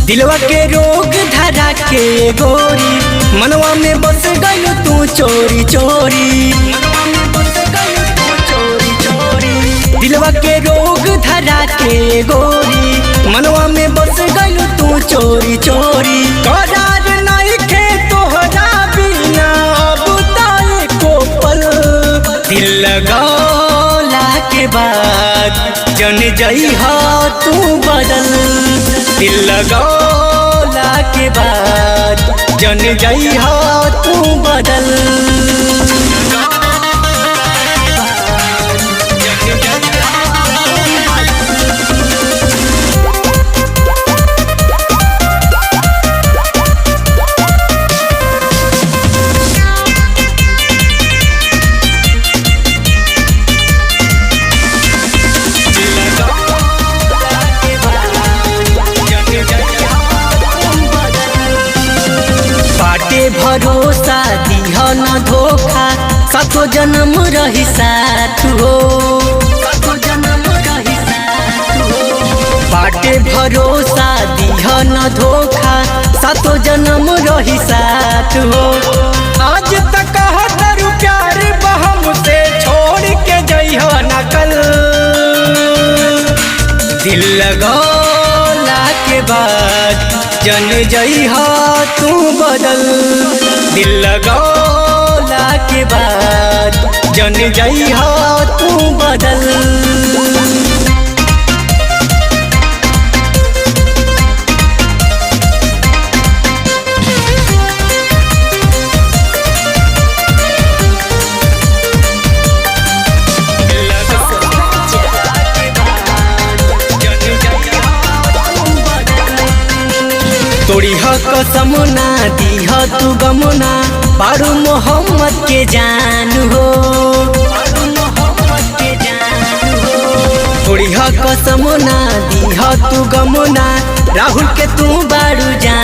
दिलवा के रोग धरा के गोरी, मनवा में बस गइल तू चोरी चोरी। दिलवा के रोग धरा के गोरी, मनवा में बस गइल तू चोरी चोरी। करार नइखे तोहरा बिना अब ताए को पल, दिल लगौला के बाद जन जइहा तू बदल। दिल लगौला के बाद जन जइहा तू बदल। भरोसा दिह न धोखा, सातो जन्म रही साथ हो। बाटे भरोसा दिह न धोखा, सातो जन्म रही साथ हो। आज तक कहतरु प्यार बहम से छोड़ के जइह न कल। दिल लगौला के बाद जन जइहा तू बदल। दिल लगौला के बाद जन जइहा तू बदल। तोड़ी कसम ना दीह तू गमना, बारू मोहम्मद के जान हो। तोड़ी कसम ना दीह तू गमना, राहुल के तू बारू जान।